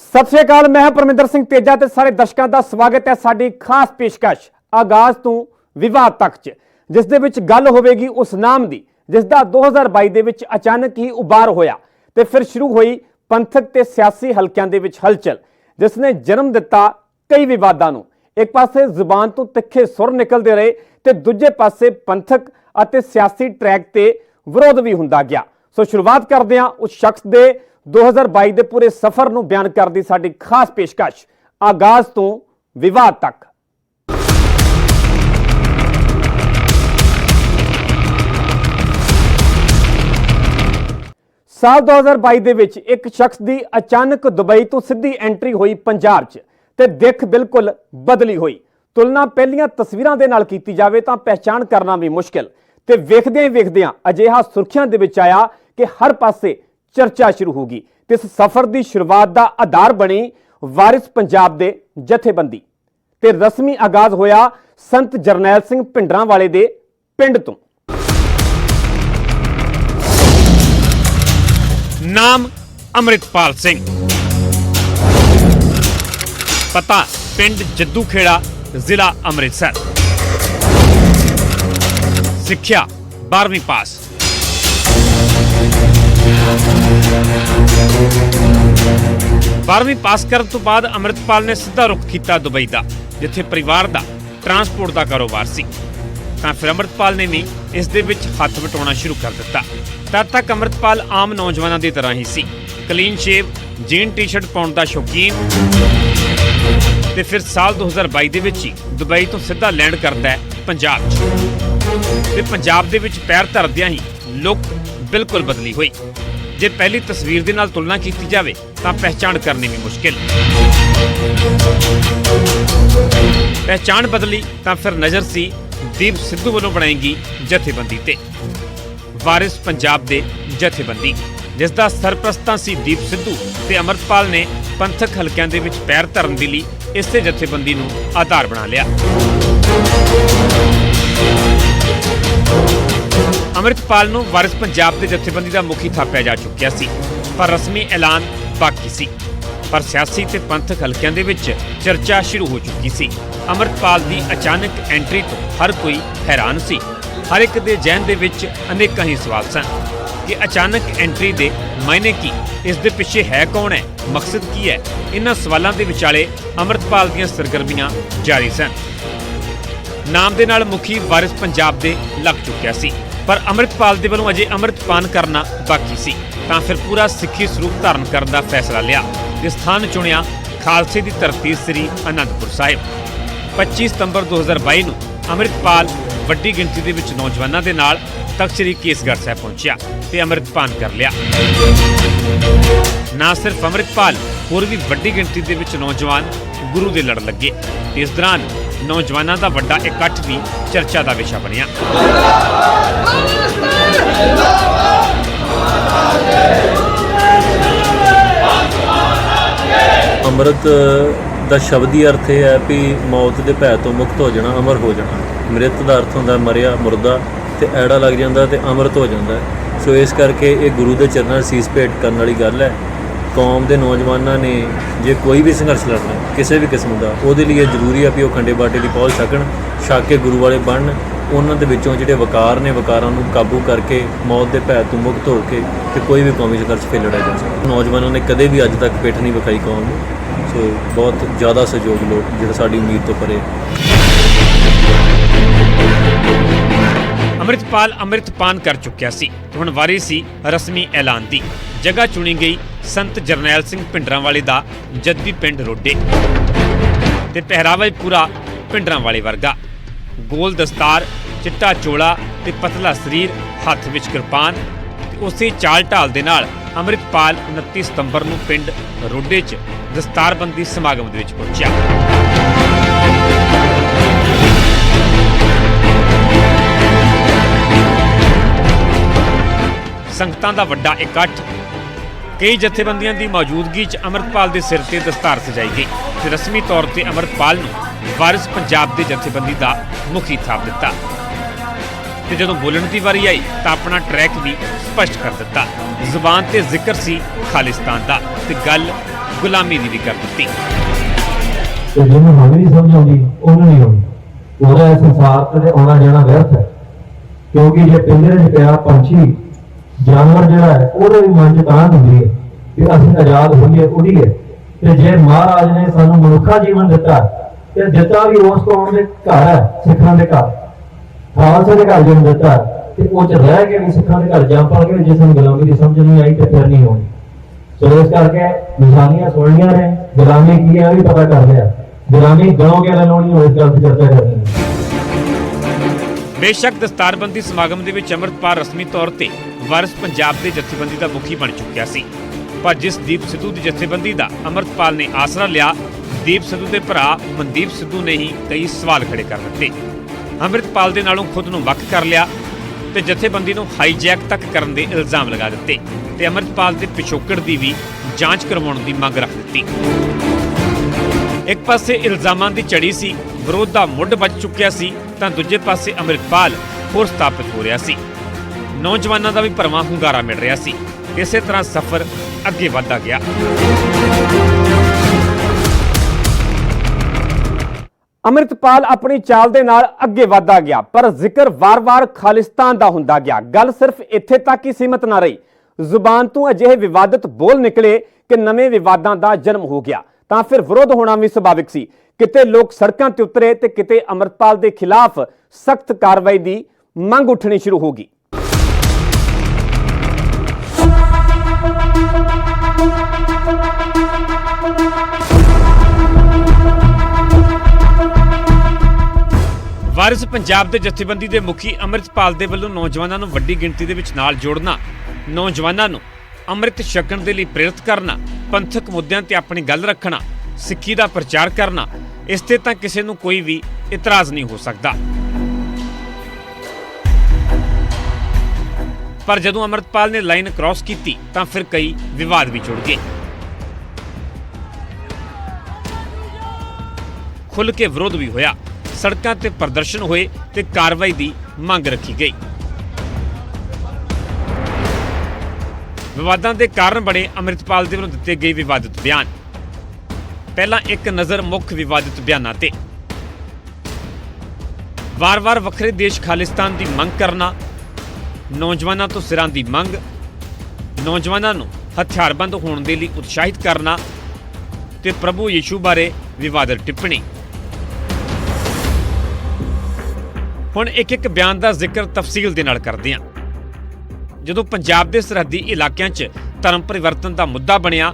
सत श्री अकाल। मैं परमिंदर सिंह तेजा ते सारे दर्शकों का स्वागत है साडी खास पेशकश आगाज तो विवाद तक च, जिस दे विच गल होवेगी उस नाम की जिसका 2022 दे विच अचानक ही उबार होया ते फिर शुरू हुई पंथक ते सियासी हलकियां दे विच हलचल, जिसने जन्म दिता कई विवादां नूं। एक पासे जुबान तो तिखे सुर निकलते रहे ते दूजे पासे पंथक अते सियासी ट्रैक ते विरोध भी हुंदा गया। सो शुरुआत करते हैं उस शख्स के 2022 के पूरे सफर नूं बयान करदी साडी खास पेशकश आगाज तो विवाद तक। साल 2022 दे विच एक शख्स की अचानक दुबई तो सीधी एंट्री हुई पंजाब च ते दिख बिल्कुल बदली हुई। तुलना पहलियां तस्वीरां दे नाल कीती जावे तां पहचान करना भी मुश्किल ते वेखदियां ही वेखदियां अजिहा सुर्खियां दे विच आया कि हर पासे चर्चा शुरू होगी। इस सफर की शुरुआत का आधार बनी वारिस पंजाब दे जथेबंदी ते रस्मी आगाज होया संत जरनैल सिंह भिंडरांवाले दे पिंड तो। नाम अमृतपाल सिंह, पता पिंड जद्दूखेड़ा, जिला अमृतसर। सिक्ख्या 12वीं पास। बारहवीं पास करने तो बाद अमृतपाल ने सीधा रुख किया दुबई का, जिथे परिवार का ट्रांसपोर्ट का कारोबार सी। तां फिर अमृतपाल ने भी इस दे विच हथ वटाउणा शुरू कर दिता। तद तक अमृतपाल आम नौजवानों की तरह ही सी, clean shave, jean T shirt पाउण का शौकीन। ते फिर साल 2022 दे विच ही दुबई तो सीधा लैंड करता है पंजाब ते पंजाब दे विच पैर धरदियां ही लुक बिल्कुल बदली हुई। जे पहली तस्वीर दे नाल तुलना की जाए तो पहचान करनी भी मुश्किल। पहचान बदली तो फिर नज़र सी दीप सिद्धू वालों बनाएगी जथेबंदी ते। वारिस पंजाब दे जथेबंदी जिसका सरप्रस्तां सी दीप सिद्धू ते अमृतपाल ने पंथक हलकियां दे विच पैर धरन दे लई इसे जथेबंदी नूं आधार बना लिया। अमृतपाल नूं वारिस पंजाब के जथेबंदी का मुखी थापिया जा चुकिया सी, पर रस्मी ऐलान बाकी सी। पर सियासी ते पंथक हलकियां दे विच चर्चा शुरू हो चुकी सी। अमृतपाल की अचानक एंट्री तो हर कोई हैरान सी। हर एक दे जहन दे विच अनेकां ही सवाल सन कि अचानक एंट्री दे मायने की, इस दे पिछे है कौन है, मकसद की है। इन्हां सवालों के विचाले अमृतपाल दीयां सरगर्मियां जारी सन। नाम दे नाल मुखी वारिस पंजाब दे लग चुकिया सी, पर अमृतपाल दे वलों अजे अमृतपान करना बाकी सी। तां फिर पूरा सिੱਖੀ स्वरूप धारण करने का फैसला लिया ते स्थान चुनिया खालसे की धरती श्री आनंदपुर साहिब। 25 सितंबर 2022 नूं अमृतपाल वड्डी गिणती दे विच नौजवानों के नाल तख्त श्री केसगढ़ साहिब पहुंचिया ते अमृतपान कर लिया। ना सिर्फ अमृतपाल, होर भी वड्डी गिणती दे विच नौजवान गुरु दे लड़ लगे। इस दौरान नौजवानों का वड्डा इकट्ठ भी चर्चा का विषय बनिया। अमृत का शब्द ही अर्थ है भी मौत के भै तो मुक्त हो जाना, अमर हो जाना। मृत का अर्थ होंदा मरिया, मुर्दा, ते ऐड़ा लग जाता तो अमृत हो जाता है। सो इस करके ये गुरु के चरणों सीस भेंट करने वाली गल है। कौम के नौजवानों ने जे कोई भी संघर्ष लड़ना किसी भी किस्म का, वो लिए जरूरी है भी वो खंडे बाटे की पहुँच सकन, छक के गुरु वाले बनन। उन्होंने विचों जिहड़े वकार ने, वकारां नूं काबू करके मौत के भै तो मुक्त होकर तो कोई भी कौमी संघर्ष फिर लड़ाया जा सकता। नौजवानों ने कदे भी अज तक पिठ नहीं विखाई कौम नूं। सो बहुत ज़्यादा सहयोग लोग जो साड़ी उम्मीद तो परे। अमृतपाल अमृतपान कर चुकिया सी, हुण वारी सी रस्मी ऐलान दी। जगह चुनी गई संत जरनैल सिंह भिंडरांवाले दा जद्दी पिंड रोडे ते पहरावा पूरा भिंडरांवाले वर्गा। गोल दस्तार, चिट्टा चोला ते पतला शरीर, हथ विच किरपान ते उसे चाल ढाल दे नाल अमृतपाल 29 सितंबर नूं पिंड रोडे च दस्तारबंदी समागम दे विच पहुंचिया। संगतां दा वड्डा इकट्ठ, कई जथेबंदियां दी मौजूदगी च अमृतपाल के सिर ते दस्तार सजाई गई ते रस्मी तौर पर अमृतपाल नूं वारिस पंजाब के जथेबंदी का मुखी थाप दिता। ते जदों बोलण की वारी आई तो अपना ट्रैक भी स्पष्ट कर दिता। जुबान ते जिक्र सी खालिस्तान का ते गल ਗੁਲਾਮੀ ਦੀ ਵੀ ਕਰ ਦਿੱਤੀ। ਤੇ ਜਿਹਨੂੰ ਹੁਣ ਨਹੀਂ ਸਮਝ ਆਉਂਦੀ ਉਹਨੂੰ ਨਹੀਂ ਆਉਂਦੀ, ਉਹਦਾ ਇਸ ਸੰਸਾਰ ਤੇ ਆਉਣਾ ਜਾਣਾ ਵਿਅਰਥ ਹੈ। ਕਿਉਂਕਿ ਜੇ ਪਿੰਜਰੇ 'ਚ ਪਿਆ ਪੰਛੀ ਜਾਨਵਰ ਜਿਹੜਾ ਹੈ ਉਹਦੇ ਵੀ ਮਨ 'ਚ ਤਾਂ ਹੁੰਦੀ ਹੈ ਕਿ ਅਸੀਂ ਆਜ਼ਾਦ ਹੋਈਏ ਉਹਦੀ ਹੈ। ਤੇ ਜੇ ਮਹਾਰਾਜ ਨੇ ਸਾਨੂੰ ਮਨੁੱਖਾ ਜੀਵਨ ਦਿੱਤਾ ਤੇ ਦਿੱਤਾ ਵੀ ਉਸ ਕੌਮ ਦੇ ਘਰ ਹੈ, ਸਿੱਖਾਂ ਦੇ ਘਰ, ਖਾਲਸੇ ਦੇ ਘਰ ਜਨਮ ਦਿੱਤਾ ਤੇ ਉਹ 'ਚ ਰਹਿ ਕੇ ਵੀ ਸਿੱਖਾਂ ਦੇ ਘਰ ਜਾ ਪਾ ਕੇ ਜਿਸ ਨੂੰ ਗੁਲਾਮੀ ਦੀ ਸਮਝ ਨਹੀਂ ਆਈ ਤੇ ਫਿਰ ਨਹੀਂ ਹੋਣੀ। ਸੋ ਇਸ ਕਰਕੇ ਨਿਸ਼ਾਨੀਆਂ ਸੁਣਨੀਆਂ ਨੇ, ਗੁਲਾਮੀ ਕੀ ਹੈ ਵੀ ਪਤਾ ਕਰ ਲਿਆ, ਗੁਲਾਮੀ ਗਣੋ ਕੇ ਲੈਣੀ ਹੋ, ਇਸ ਗੱਲ ਤੇ ਚਰਚਾ ਕਰਨੀ ਹੈ। ਬੇਸ਼ੱਕ ਦਸਤਾਰਬੰਦੀ ਸਮਾਗਮ ਦੇ ਵਿੱਚ ਅੰਮ੍ਰਿਤਪਾਲ ਰਸਮੀ ਤੌਰ ਤੇ ਵਾਰਿਸ ਪੰਜਾਬ ਦੇ ਜਥੇਬੰਦੀ ਦਾ ਮੁਖੀ ਬਣ ਚੁੱਕਿਆ ਸੀ, ਪਰ ਜਿਸ ਦੀਪ ਸਿੱਧੂ ਦੀ ਜਥੇਬੰਦੀ ਦਾ ਅੰਮ੍ਰਿਤਪਾਲ ਨੇ ਆਸਰਾ ਲਿਆ, ਦੀਪ ਸਿੱਧੂ ਦੇ ਭਰਾ ਮਨਦੀਪ ਸਿੱਧੂ ਨੇ ਹੀ ਕਈ ਸਵਾਲ ਖੜੇ ਕਰ ਦਿੱਤੇ। ਅੰਮ੍ਰਿਤਪਾਲ ਦੇ ਨਾਲੋਂ ਖੁਦ ਨੂੰ ਵੱਖ ਕਰ ਲਿਆ ਤੇ ਜਥੇਬੰਦੀ ਨੂੰ ਹਾਈਜੈਕ ਤੱਕ ਕਰਨ ਦੇ ਇਲਜ਼ਾਮ ਲਗਾ ਦਿੱਤੇ ਤੇ ਅੰਮ੍ਰਿਤਪਾਲ ਦੇ ਪਿਛੋਕੜ ਦੀ ਵੀ ਜਾਂਚ ਕਰਵਾਉਣ ਦੀ ਮੰਗ ਰੱਖ ਦਿੱਤੀ। ਇੱਕ ਪਾਸੇ ਇਲਜ਼ਾਮਾਂ ਦੀ ਝੜੀ ਸੀ, ਵਿਰੋਧ ਦਾ ਮੁੱਢ ਵੱਜ ਚੁੱਕਿਆ ਸੀ, ਤਾਂ ਦੂਜੇ ਪਾਸੇ ਅੰਮ੍ਰਿਤਪਾਲ ਹੋਰ ਸਥਾਪਿਤ ਹੋ ਰਿਹਾ ਸੀ। ਨੌਜਵਾਨਾਂ ਦਾ ਵੀ ਭਰਵਾਂ ਹੁੰਗਾਰਾ ਮਿਲ ਰਿਹਾ ਸੀ। ਇਸੇ ਤਰ੍ਹਾਂ ਸਫ਼ਰ ਅੱਗੇ ਵਧਦਾ ਗਿਆ। ਅੰਮ੍ਰਿਤਪਾਲ ਆਪਣੀ ਚਾਲ ਦੇ ਨਾਲ ਅੱਗੇ ਵਧਦਾ ਗਿਆ, ਪਰ ਜ਼ਿਕਰ ਵਾਰ-ਵਾਰ ਖਾਲਿਸਤਾਨ ਦਾ ਹੁੰਦਾ ਗਿਆ। ਗੱਲ ਸਿਰਫ ਇੱਥੇ ਤੱਕ ਹੀ ਸੀਮਤ ਨਾ ਰਹੀ। ਜ਼ੁਬਾਨ ਤੋਂ ਅਜਿਹੇ ਵਿਵਾਦਤ ਬੋਲ ਨਿਕਲੇ ਕਿ ਨਵੇਂ ਵਿਵਾਦਾਂ ਦਾ ਜਨਮ ਹੋ ਗਿਆ, ਤਾਂ ਫਿਰ ਵਿਰੋਧ ਹੋਣਾ ਵੀ ਸੁਭਾਵਿਕ ਸੀ। ਕਿਤੇ ਲੋਕ ਸੜਕਾਂ ਤੇ ਉਤਰੇ ਤੇ ਕਿਤੇ ਅੰਮ੍ਰਿਤਪਾਲ ਦੇ ਖਿਲਾਫ ਸਖਤ ਕਾਰਵਾਈ ਦੀ ਮੰਗ ਉੱਠਣੀ ਸ਼ੁਰੂ ਹੋ ਗਈ। ਵਾਰਿਸ ਪੰਜਾਬ ਦੇ ਜਥੇਬੰਦੀ ਦੇ ਮੁਖੀ ਅੰਮ੍ਰਿਤਪਾਲ ਦੇ ਵੱਲੋਂ ਨੌਜਵਾਨਾਂ ਨੂੰ ਵੱਡੀ ਗਿਣਤੀ ਦੇ ਵਿੱਚ ਨਾਲ ਜੋੜਨਾ, ਨੌਜਵਾਨਾਂ ਨੂੰ ਅੰਮ੍ਰਿਤ ਛਕਣ ਦੇ ਲਈ ਪ੍ਰੇਰਿਤ ਕਰਨਾ, ਪੰਥਕ ਮੁੱਦਿਆਂ ਤੇ ਆਪਣੀ ਗੱਲ ਰੱਖਣਾ, ਸਿੱਖੀ ਦਾ ਪ੍ਰਚਾਰ ਕਰਨਾ, ਇਸ ਤੇ ਤਾਂ ਕਿਸੇ ਨੂੰ ਕੋਈ ਵੀ ਇਤਰਾਜ਼ ਨਹੀਂ ਹੋ ਸਕਦਾ। ਪਰ ਜਦੋਂ ਅੰਮ੍ਰਿਤਪਾਲ ਨੇ ਲਾਈਨ ਕ੍ਰਾਸ ਕੀਤੀ ਤਾਂ ਫਿਰ ਕਈ ਵਿਵਾਦ ਵੀ ਜੁੜ ਗਏ। ਖੁੱਲ੍ਹ ਕੇ ਵਿਰੋਧ ਵੀ ਹੋਇਆ, ਸੜਕਾਂ ਤੇ ਪ੍ਰਦਰਸ਼ਨ ਹੋਏ ਤੇ ਕਾਰਵਾਈ ਦੀ ਮੰਗ ਰੱਖੀ ਗਈ। ਵਿਵਾਦਾਂ ਦੇ ਕਾਰਨ ਬਣੇ ਅੰਮ੍ਰਿਤਪਾਲ ਦੇ ਵੱਲੋਂ ਦਿੱਤੇ ਗਏ ਵਿਵਾਦਿਤ ਬਿਆਨ। ਪਹਿਲਾਂ ਇੱਕ ਨਜ਼ਰ ਮੁੱਖ ਵਿਵਾਦਿਤ ਬਿਆਨਾਂ ਤੇ। ਵਾਰ-ਵਾਰ ਵੱਖਰੇ ਦੇਸ਼ ਖਾਲਿਸਤਾਨ ਦੀ ਮੰਗ ਕਰਨਾ, ਨੌਜਵਾਨਾਂ ਤੋਂ ਸਿਰਾਂ ਦੀ ਮੰਗ, ਨੌਜਵਾਨਾਂ ਨੂੰ ਹਥਿਆਰਬੰਦ ਹੋਣ ਦੇ ਲਈ ਉਤਸ਼ਾਹਿਤ ਕਰਨਾ ਤੇ ਪ੍ਰਭੂ ਯਿਸੂ ਬਾਰੇ ਵਿਵਾਦਿਤ ਟਿੱਪਣੀ। ਹੁਣ ਇੱਕ ਬਿਆਨ ਦਾ ਜ਼ਿਕਰ ਤਫਸੀਲ ਦੇ ਨਾਲ ਕਰਦੇ ਹਾਂ। ਜਦੋਂ ਪੰਜਾਬ ਦੇ ਸਰਹੱਦੀ ਇਲਾਕਿਆਂ 'ਚ ਧਰਮ ਪਰਿਵਰਤਨ ਦਾ ਮੁੱਦਾ ਬਣਿਆ,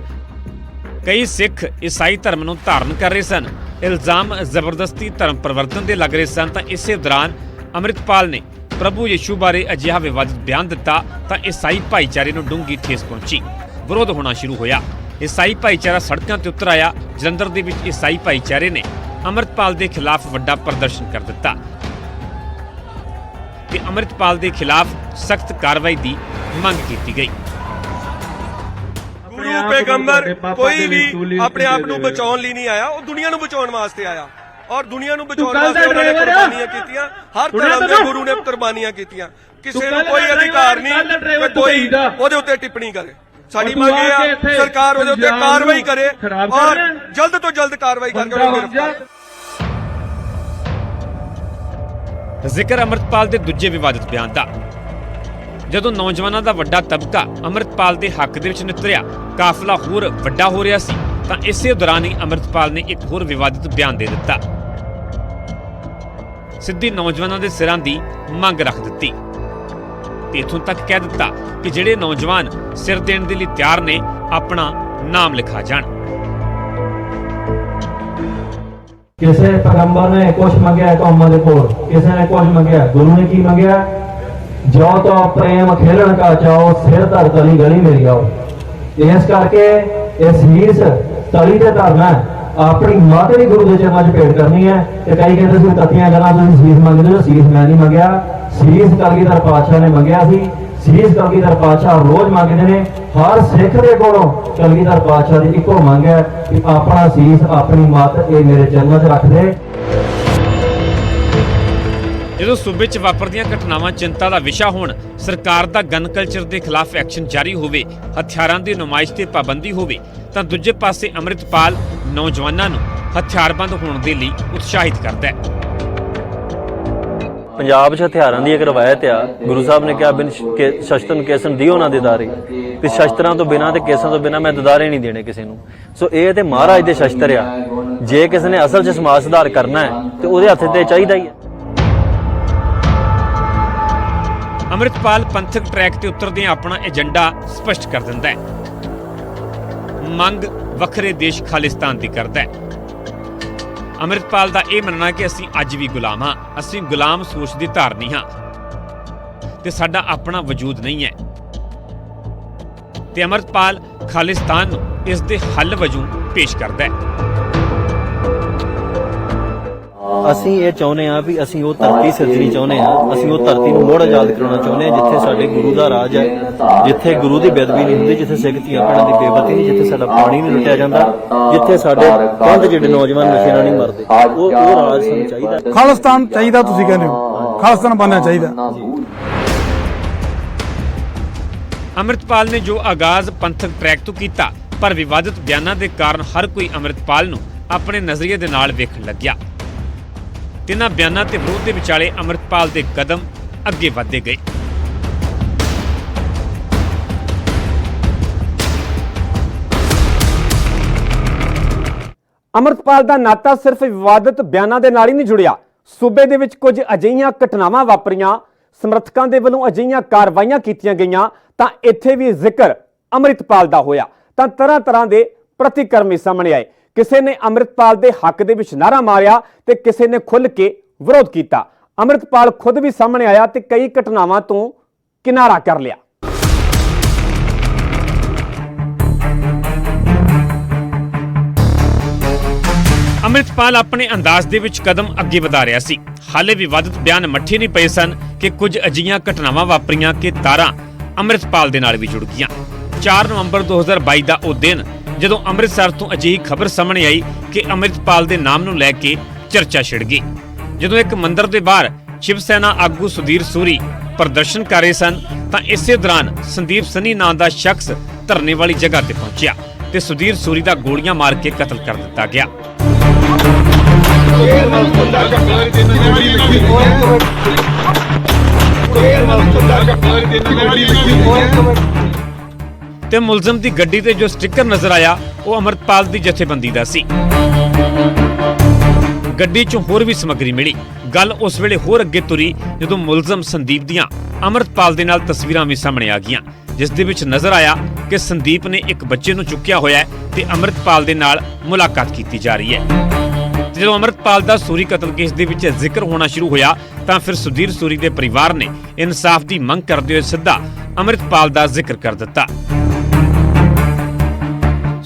ਕਈ ਸਿੱਖ ਈਸਾਈ ਧਰਮ ਨੂੰ ਧਾਰਨ ਕਰ ਰਹੇ ਸਨ, ਇਲਜ਼ਾਮ ਜ਼ਬਰਦਸਤੀ ਧਰਮ ਪਰਿਵਰਤਨ ਦੇ ਲੱਗ ਰਹੇ ਸਨ, ਤਾਂ ਇਸੇ ਦੌਰਾਨ ਅੰਮ੍ਰਿਤਪਾਲ ਨੇ ਪ੍ਰਭੂ ਯਿਸੂ ਬਾਰੇ ਅਜਿਹਾ ਵਿਵਾਦਿਤ ਬਿਆਨ ਦਿੱਤਾ ਤਾਂ ਈਸਾਈ ਭਾਈਚਾਰੇ ਨੂੰ ਡੂੰਘੀ ਠੇਸ ਪਹੁੰਚੀ। ਵਿਰੋਧ ਹੋਣਾ ਸ਼ੁਰੂ ਹੋਇਆ। ਈਸਾਈ ਭਾਈਚਾਰਾ ਸੜਕਾਂ ਤੇ ਉਤਰ ਆਇਆ। ਜਲੰਧਰ ਦੇ ਵਿੱਚ ਈਸਾਈ ਭਾਈਚਾਰੇ ਨੇ ਅੰਮ੍ਰਿਤਪਾਲ ਦੇ ਖਿਲਾਫ ਵੱਡਾ ਪ੍ਰਦਰਸ਼ਨ ਕਰ ਦਿੱਤਾ ਤੇ ਅੰਮ੍ਰਿਤਪਾਲ ਦੇ ਖਿਲਾਫ ਸਖਤ ਕਾਰਵਾਈ ਦੀ ਮੰਗ ਕੀਤੀ ਗਈ। ਗੁਰੂ ਪੈਗੰਬਰ ਕੋਈ ਵੀ ਆਪਣੇ ਆਪ ਨੂੰ ਬਚਾਉਣ ਲਈ ਨਹੀਂ ਆਇਆ, ਉਹ ਦੁਨੀਆ ਨੂੰ ਬਚਾਉਣ ਵਾਸਤੇ ਆਇਆ ਔਰ ਦੁਨੀਆ ਨੂੰ ਬਚਾਉਣ ਵਾਸਤੇ ਉਹਨਾਂ ਨੇ ਕੁਰਬਾਨੀਆਂ ਕੀਤੀਆਂ। ਹਰ ਧਰਮ ਦੇ ਗੁਰੂ ਨੇ ਕੁਰਬਾਨੀਆਂ ਕੀਤੀਆਂ। ਕਿਸੇ ਨੂੰ ਕੋਈ ਅਧਿਕਾਰ ਨਹੀਂ ਕਿ ਕੋਈ ਉਹਦੇ ਉੱਤੇ ਟਿੱਪਣੀ ਕਰੇ। ਸਾਡੀ ਮੰਗ ਇਹ ਆ ਸਰਕਾਰ ਉਹਦੇ ਉੱਤੇ ਕਾਰਵਾਈ ਕਰੇ ਔਰ ਜਲਦ ਤੋਂ ਜਲਦ ਕਾਰਵਾਈ ਕਰਕੇ ਉਹਨੂੰ ਗ੍ਰਿਫਤਾਰ ਕਰੇ। ਜ਼ਿਕਰ ਅੰਮ੍ਰਿਤਪਾਲ ਦੇ ਦੂਜੇ ਵਿਵਾਦਿਤ ਬਿਆਨ ਦਾ। ਜਦੋਂ ਨੌਜਵਾਨਾਂ ਦਾ ਵੱਡਾ ਤਬਕਾ ਅੰਮ੍ਰਿਤਪਾਲ ਦੇ ਹੱਕ ਦੇ ਵਿੱਚ ਨਿਤਰਿਆ, ਕਾਫਲਾ ਹੋਰ ਵੱਡਾ ਹੋ ਰਿਹਾ ਸੀ, ਤਾਂ ਇਸੇ ਦੌਰਾਨ ਹੀ ਅੰਮ੍ਰਿਤਪਾਲ ਨੇ ਇੱਕ ਹੋਰ ਵਿਵਾਦਿਤ ਬਿਆਨ ਦੇ ਦਿੱਤਾ। ਸਿੱਧੀ ਨੌਜਵਾਨਾਂ ਦੇ ਸਿਰਾਂ ਦੀ ਮੰਗ ਰੱਖ ਦਿੱਤੀ ਤੇ ਇੱਥੋਂ ਤੱਕ ਕਹਿ ਦਿੱਤਾ ਕਿ ਜਿਹੜੇ ਨੌਜਵਾਨ ਸਿਰ ਦੇਣ ਦੇ ਲਈ ਤਿਆਰ ਨੇ, ਆਪਣਾ ਨਾਮ ਲਿਖਾ ਜਾਣ। ਕਿਸੇ ਪੈਗੰਬਰ ਨੇ ਕੁਝ ਮੰਗਿਆ ਕੌਮਾਂ ਦੇ ਕੋਲ, ਕਿਸੇ ਨੇ ਕੁਝ ਮੰਗਿਆ। ਗੁਰੂ ਨੇ ਕੀ ਮੰਗਿਆ? ਜੋ ਤੋ ਪ੍ਰੇਮ ਖੇਲਣ ਕਾ ਚਾਓ, ਸਿਰ ਧਰ ਤਲੀ ਗਲੀ ਮੇਰੀ ਆਓ। ਇਸ ਕਰਕੇ ਇਸ ਹੀਸ ਤਲੀ ਤੇ ਧਰਨਾ, ਆਪਣੀ ਮਾਤਾ ਦੀ ਗੁਰੂ ਦੇ ਚਰਨਾਂ 'ਚ ਭੇਟ ਕਰਨੀ ਹੈ। ਤੇ ਕਈ ਕਹਿੰਦੇ ਸੀ ਤਤੀਆਂ ਗੱਲਾਂ, ਤੁਸੀਂ ਸੀਸ ਮੰਗਦੇ ਹੋ। ਸੀਸ ਮੈਂ ਨਹੀਂ ਮੰਗਿਆ, ਸੀਸ ਕਲਗੀਧਰ ਪਾਤਸ਼ਾਹ ਨੇ ਮੰਗਿਆ ਸੀ। ਸੀਸ ਕਲਗੀਧਰ ਪਾਤਸ਼ਾਹ ਰੋਜ਼ ਮੰਗਦੇ ਨੇ। ਹਰ ਸਿੱਖ ਦੇ ਕੋਲੋਂ ਕਲਗੀਧਰ ਪਾਤਸ਼ਾਹ ਦੀ ਇੱਕੋ ਮੰਗ ਹੈ ਕਿ ਆਪਣਾ ਸੀਸ, ਆਪਣੀ ਮੱਤ ਇਹ ਮੇਰੇ ਚਰਨਾਂ 'ਚ ਰੱਖ ਦੇ। ਜਦੋਂ ਸੂਬੇ 'ਚ ਵਾਪਰਦੀਆਂ ਘਟਨਾਵਾਂ ਚਿੰਤਾ ਦਾ ਵਿਸ਼ਾ ਹੋਣ, ਸਰਕਾਰ ਦਾ ਗਨ ਕਲਚਰ ਦੇ ਖਿਲਾਫ ਐਕਸ਼ਨ ਜਾਰੀ ਹੋਵੇ, ਹਥਿਆਰਾਂ ਦੀ ਨੁਮਾਇਸ਼ ਤੇ ਪਾਬੰਦੀ ਹੋਵੇ, ਤਾਂ ਦੂਜੇ ਪਾਸੇ ਅੰਮ੍ਰਿਤਪਾਲ ਨੌਜਵਾਨਾਂ ਨੂੰ ਹਥਿਆਰਬੰਦ ਹੋਣ ਦੇ ਲਈ ਉਤਸ਼ਾਹਿਤ ਕਰਦਾ ਹੈ। ਪੰਜਾਬ 'ਚ ਹਥਿਆਰਾਂ ਦੀ ਇੱਕ ਰਵਾਇਤ ਆ। ਗੁਰੂ ਸਾਹਿਬ ਨੇ ਕਿਹਾ ਬਿਨ ਸ਼ਸਤਰਨ ਕੇਸਨ ਦਿਓ ਨਾ ਦਿਦਾਰੇ, ਵੀ ਸ਼ਸਤਰਾਂ ਤੋਂ ਬਿਨਾਂ ਤੇ ਕੇਸਾਂ ਤੋਂ ਬਿਨਾਂ ਮੈਂ ਦਿਦਾਰੇ ਨਹੀਂ ਦੇਣੇ ਕਿਸੇ ਨੂੰ। ਸੋ ਇਹ ਤੇ ਮਹਾਰਾਜ ਦੇ ਸ਼ਸਤਰ ਆ। ਜੇ ਕਿਸੇ ਨੇ ਅਸਲ 'ਚ ਸਮਾਜ ਸੁਧਾਰ ਕਰਨਾ ਹੈ ਤੇ ਉਹਦੇ ਹੱਥ ਤੇ ਚਾਹੀਦਾ ਹੀ ਹੈ। ਅੰਮ੍ਰਿਤਪਾਲ ਪੰਥਕ ਟਰੈਕ ਤੇ ਉਤਰਦਿਆਂ ਆਪਣਾ ਏਜੰਡਾ ਸਪਸ਼ਟ ਕਰ ਦਿੰਦਾ ਹੈ। ਮੰਗ ਵੱਖਰੇ ਦੇਸ਼ ਖਾਲਿਸਤਾਨ ਦੀ ਕਰਦਾ ਹੈ। ਅੰਮ੍ਰਿਤਪਾਲ ਦਾ ਇਹ ਮੰਨਣਾ ਹੈ ਕਿ ਅਸੀਂ ਅੱਜ ਵੀ ਗੁਲਾਮ ਹਾਂ, ਅਸੀਂ ਗੁਲਾਮ ਸੋਚ ਦੀ ਧਾਰਨੀ ਹਾਂ ਤੇ ਸਾਡਾ ਆਪਣਾ ਵਜੂਦ ਨਹੀਂ ਹੈ। ਤੇ ਅੰਮ੍ਰਿਤਪਾਲ ਖਾਲਿਸਤਾਨ ਨੂੰ ਇਸ ਦੇ ਹੱਲ ਵਜੋਂ ਪੇਸ਼ ਕਰਦਾ ਹੈ। ਅਸੀਂ ਇਹ ਚਾਹੁੰਦੇ ਹਾਂ ਵੀ ਅਸੀਂ ਉਹ ਧਰਤੀ ਸਿਰਜਣੀ ਚਾਹੁੰਦੇ ਹਾਂ। ਅਸੀਂ ਉਹ ਧਰਤੀ ਨੂੰ ਮੁੜ ਆਜ਼ਾਦ ਕਰਾਉਣਾ ਚਾਹੁੰਦੇ ਹਾਂ ਜਿੱਥੇ ਸਾਡੇ ਗੁਰੂ ਦਾ ਰਾਜ ਹੈ, ਜਿੱਥੇ ਗੁਰੂ ਦੀ ਬੇਅਦਬੀ ਨਹੀਂ ਹੁੰਦੀ, ਜਿੱਥੇ ਸਿੱਖ ਧੀਆਂ ਭੈਣਾਂ ਦੀ ਬੇਇੱਜ਼ਤੀ ਨਹੀਂ, ਜਿੱਥੇ ਸਾਡਾ ਪਾਣੀ ਨਹੀਂ ਲੁੱਟਿਆ ਜਾਂਦਾ, ਜਿੱਥੇ ਸਾਡੇ ਕੰਧ ਜਿਹੜੇ ਨੌਜਵਾਨ ਨਸ਼ੇ ਨਾਲ ਨਹੀਂ ਮਰਦੇ। ਉਹ ਰਾਜ ਸਾਨੂੰ ਚਾਹੀਦਾ। ਖਾਲਿਸਤਾਨ ਚਾਹੀਦਾ ਤੁਸੀਂ ਕਹਿੰਦੇ ਹੋ, ਖਾਲਿਸਤਾਨ ਬਣਨਾ ਚਾਹੀਦਾ। ਅੰਮ੍ਰਿਤਪਾਲ ਨੇ ਜੋ ਆਗਾਜ਼ ਪੰਥਕ ਟਰੈਕ ਤੋਂ ਕੀਤਾ, ਪਰ ਵਿਵਾਦਿਤ ਬਿਆਨਾਂ ਦੇ ਕਾਰਨ ਹਰ ਕੋਈ ਅੰਮ੍ਰਿਤਪਾਲ ਨੂੰ ਆਪਣੇ ਨਜ਼ਰੀਏ ਦੇ ਨਾਲ ਵੇਖਣ ਲੱਗਿਆ। ਤਿੰਨਾਂ ਬਿਆਨਾਂ ਤੇ ਵਿਰੋਧ ਦੇ ਵਿਚਾਲੇ ਅੰਮ੍ਰਿਤਪਾਲ ਦੇ ਕਦਮ ਅੱਗੇ ਵਧਦੇ ਗਏ। ਅੰਮ੍ਰਿਤਪਾਲ ਦਾ ਨਾਤਾ ਸਿਰਫ ਵਿਵਾਦਤ ਬਿਆਨਾਂ ਦੇ ਨਾਲ ਹੀ ਨਹੀਂ ਜੁੜਿਆ। ਸੂਬੇ ਦੇ ਵਿੱਚ ਕੁਝ ਅਜਿਹੀਆਂ ਘਟਨਾਵਾਂ ਵਾਪਰੀਆਂ, ਸਮਰਥਕਾਂ ਦੇ ਵੱਲੋਂ ਅਜਿਹੀਆਂ ਕਾਰਵਾਈਆਂ ਕੀਤੀਆਂ ਗਈਆਂ ਤਾਂ ਇੱਥੇ ਵੀ ਜ਼ਿਕਰ ਅੰਮ੍ਰਿਤਪਾਲ ਦਾ ਹੋਇਆ ਤਾਂ ਤਰ੍ਹਾਂ ਤਰ੍ਹਾਂ ਦੇ ਪ੍ਰਤੀਕਰਮ ਸਾਹਮਣੇ ਆਏ। ਕਿਸੇ ਨੇ ਅੰਮ੍ਰਿਤਪਾਲ ਦੇ ਹੱਕ ਦੇ ਵਿੱਚ ਨਾਰਾ ਮਾਰਿਆ ਤੇ ਕਿਸੇ ਨੇ ਖੁੱਲ੍ਹ ਕੇ ਵਿਰੋਧ ਕੀਤਾ। ਅੰਮ੍ਰਿਤਪਾਲ ਖੁਦ ਵੀ ਸਾਹਮਣੇ ਆਇਆ ਤੇ ਕਈ ਘਟਨਾਵਾਂ ਤੋਂ ਕਿਨਾਰਾ ਕਰ ਲਿਆ। ਅੰਮ੍ਰਿਤਪਾਲ ਆਪਣੇ ਅੰਦਾਜ਼ ਦੇ ਵਿੱਚ ਕਦਮ ਅੱਗੇ ਵਧਾ ਰਿਹਾ ਸੀ। ਹਾਲੇ ਵਿਵਾਦਿਤ ਬਿਆਨ ਮੱਠੇ ਨਹੀਂ ਪਏ ਸਨ ਕਿ ਕੁਝ ਅਜਿਹੀਆਂ ਘਟਨਾਵਾਂ ਵਾਪਰੀਆਂ ਕਿ ਤਾਰਾਂ ਅੰਮ੍ਰਿਤਪਾਲ ਦੇ ਨਾਲ ਵੀ ਜੁੜ ਗਈਆਂ। 4 ਨਵੰਬਰ 2022 ਦਾ ਉਹ ਦਿਨ ਜਦੋਂ ਅੰਮ੍ਰਿਤਸਰ ਤੋਂ ਅਜਿਹੀ ਖਬਰ ਸਾਹਮਣੇ ਆਈ ਕਿ ਅੰਮ੍ਰਿਤਪਾਲ ਦੇ ਨਾਮ ਨੂੰ ਲੈ ਕੇ ਚਰਚਾ ਛਿੜ ਗਈ। ਜਦੋਂ ਇੱਕ ਮੰਦਿਰ ਦੇ ਬਾਹਰ ਸ਼ਿਵ ਸੈਨਾ ਆਗੂ ਸੁਧੀਰ ਸੂਰੀ ਪ੍ਰਦਰਸ਼ਨ ਕਰ ਰਹੇ ਸਨ ਤਾਂ ਇਸੇ ਦੌਰਾਨ ਸੰਦੀਪ ਸਨੀ ਨਾਂ ਦਾ ਸ਼ਖਸ ਧਰਨੇ ਵਾਲੀ ਜਗ੍ਹਾ ਤੇ ਪਹੁੰਚਿਆ ਤੇ ਸੁਧੀਰ ਸੂਰੀ ਦਾ ਗੋਲੀਆਂ ਮਾਰ ਕੇ ਕਤਲ ਕਰ ਦਿੱਤਾ ਗਿਆ। ਤੇ ਮੁਲਜ਼ਮ ਦੀ ਗੱਡੀ ਤੇ ਜੋ ਸਟicker ਨਜ਼ਰ ਆਇਆ ਉਹ ਅੰਮ੍ਰਿਤਪਾਲ ਦੀ ਜਥੇਬੰਦੀ ਦਾ ਸੀ। ਗੱਡੀ 'ਚੋਂ ਹੋਰ ਵੀ ਸਮੱਗਰੀ ਮਿਲੀ। ਗੱਲ ਉਸ ਵੇਲੇ ਹੋਰ ਅੱਗੇ ਤੁਰੀ ਜਦੋਂ ਮੁਲਜ਼ਮ ਸੰਦੀਪ ਦੀਆਂ ਅੰਮ੍ਰਿਤਪਾਲ ਦੇ ਨਾਲ ਤਸਵੀਰਾਂ ਵੀ ਸਾਹਮਣੇ ਆ ਗਈਆਂ, ਜਿਸ ਦੇ ਵਿੱਚ ਨਜ਼ਰ ਆਇਆ ਕਿ ਸੰਦੀਪ ਨੇ ਇੱਕ ਬੱਚੇ ਨੂੰ ਚੁੱਕਿਆ ਹੋਇਆ ਹੈ ਤੇ ਅੰਮ੍ਰਿਤਪਾਲ ਦੇ ਨਾਲ ਮੁਲਾਕਾਤ ਕੀਤੀ ਜਾ ਰਹੀ ਹੈ। ਜਦੋਂ ਅੰਮ੍ਰਿਤਪਾਲ ਦਾ ਸੂਰੀ ਕਤਲ ਕੇਸ ਦੇ ਵਿੱਚ ਜ਼ਿਕਰ ਹੋਣਾ ਸ਼ੁਰੂ ਹੋਇਆ ਤਾਂ ਫਿਰ ਸੁਧੀਰ ਸੂਰੀ ਦੇ ਪਰਿਵਾਰ ਨੇ ਇਨਸਾਫ ਦੀ ਮੰਗ ਕਰਦੇ ਹੋਏ ਸਿੱਧਾ ਅੰਮ੍ਰਿਤਪਾਲ ਦਾ ਜ਼ਿਕਰ ਕਰ ਦਿੱਤਾ।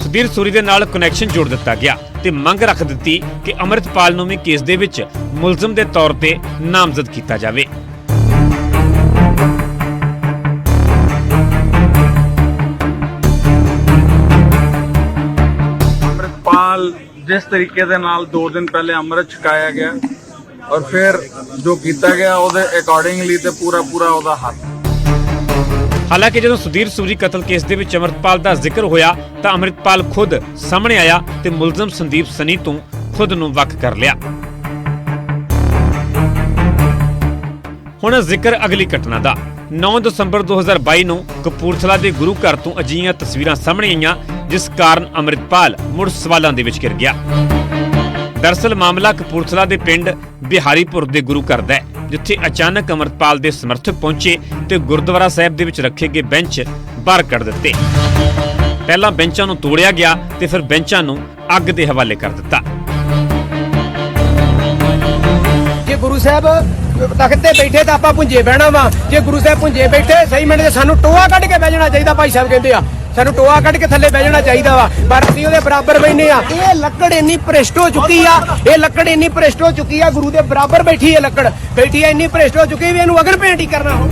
ਸੁਧੀਰ ਸੂਰੀ ਦੇ ਨਾਲ ਕਨੈਕਸ਼ਨ ਜੋੜ ਦਿੱਤਾ ਗਿਆ ਤੇ ਮੰਗ ਰੱਖ ਦਿੱਤੀ ਕਿ ਅੰਮ੍ਰਿਤਪਾਲ ਨੂੰ ਵੀ ਕੇਸ ਦੇ ਵਿੱਚ ਮੁਲਜ਼ਮ ਦੇ ਤੌਰ ਤੇ ਨਾਮਜ਼ਦ ਕੀਤਾ ਜਾਵੇ। ਅੰਮ੍ਰਿਤਪਾਲ जिस तरीके ਦੇ ਨਾਲ 2 ਦਿਨ ਪਹਿਲੇ ਅੰਮ੍ਰਿਤ ਛਕਾਇਆ ਗਿਆ ਔਰ ਫਿਰ ਜੋ ਕੀਤਾ ਗਿਆ ਉਹਦੇ ਅਕੋਰਡਿੰਗਲੀ ਤੇ ਪੂਰਾ ਉਹਦਾ ਹੱਥ। ਹਾਲਾਂਕਿ ਜਦੋਂ ਸੁਧੀਰ ਸੂਰੀ ਕਤਲ ਕੇਸ ਦੇ ਵਿੱਚ ਅੰਮ੍ਰਿਤਪਾਲ ਦਾ ਜ਼ਿਕਰ ਹੋਇਆ ਤਾਂ ਅੰਮ੍ਰਿਤਪਾਲ ਖੁਦ ਸਾਹਮਣੇ ਆਇਆ ਤੇ ਮੁਲਜ਼ਮ ਸੰਦੀਪ ਸਨੀ ਤੋਂ ਖੁਦ ਨੂੰ ਵੱਖ ਕਰ ਲਿਆ। ਹੁਣ ਜ਼ਿਕਰ ਅਗਲੀ ਘਟਨਾ ਦਾ। 9 ਦਸੰਬਰ 2022 ਨੂੰ ਕਪੂਰਥਲਾ ਦੇ ਗੁਰੂ ਘਰ ਤੋਂ ਅਜਿਹੀਆਂ ਤਸਵੀਰਾਂ ਸਾਹਮਣੇ ਆਈਆਂ ਜਿਸ ਕਾਰਨ ਅੰਮ੍ਰਿਤਪਾਲ ਮੁੜ ਸਵਾਲਾਂ ਦੇ ਵਿੱਚ ਘਿਰ ਗਿਆ। ਦਰਅਸਲ ਮਾਮਲਾ ਕਪੂਰਥਲਾ ਦੇ ਪਿੰਡ ਬਿਹਾਰੀਪੁਰ ਦੇ ਗੁਰੂ ਘਰ ਦਾ ਹੈ, ਜਿੱਥੇ ਅਚਾਨਕ ਅੰਮ੍ਰਿਤਪਾਲ ਦੇ ਸਮਰਥਕ ਪਹੁੰਚੇ ਤੇ ਗੁਰਦੁਆਰਾ ਸਾਹਿਬ ਦੇ ਵਿੱਚ ਰੱਖੇ ਗਏ ਬੈਂਚ ਬਾਹਰ ਕੱਢ ਦਿੱਤੇ। ਪਹਿਲਾਂ ਬੈਂਚਾਂ ਨੂੰ ਤੋੜਿਆ ਗਿਆ ਤੇ ਫਿਰ ਬੈਂਚਾਂ ਨੂੰ ਅੱਗ ਦੇ ਹਵਾਲੇ ਕਰ ਦਿੱਤਾ। ਜੇ ਗੁਰੂ ਸਾਹਿਬ ਤਖਤ ਤੇ ਬੈਠੇ ਤਾਂ ਆਪਾਂ ਪੁੰਜੇ ਬਹਿਣਾ ਵਾ। ਜੇ ਗੁਰੂ ਸਾਹਿਬ ਪੁੰਜੇ ਬੈਠੇ ਸਹੀ ਮਿੰਟ ਤੇ ਸਾਨੂੰ ਟੋਆ ਕੱਢ ਕੇ ਬਹਿ ਜਾਣਾ ਚਾਹੀਦਾ। ਭਾਈ ਸਾਹਿਬ ਕਹਿੰਦੇ ਆ ਸਾਨੂੰ ਟੋਆ ਕੱਢ ਕੇ ਥੱਲੇ ਬਹਿ ਜਾਣਾ ਚਾਹੀਦਾ ਵਾ, ਪਰ ਅਸੀਂ ਉਹਦੇ ਬਰਾਬਰ ਬੈਠੇ ਆ। ਇਹ ਲੱਕੜ ਇੰਨੀ ਭ੍ਰਿਸ਼ਟ ਹੋ ਚੁੱਕੀ ਆ, ਇਹ ਲੱਕੜ ਇੰਨੀ ਭ੍ਰਿਸ਼ਟ ਹੋ ਚੁੱਕੀ ਆ, ਗੁਰੂ ਦੇ ਬਰਾਬਰ ਬੈਠੀ ਹੈ ਲੱਕੜ, ਬੈਠੀ ਹੈ ਇੰਨੀ ਭ੍ਰਿਸ਼ਟ ਹੋ ਚੁੱਕੀ ਵੀ ਇਹਨੂੰ ਅਗਨ ਭੇਂਟ ਹੀ ਕਰਨਾ ਹੋ।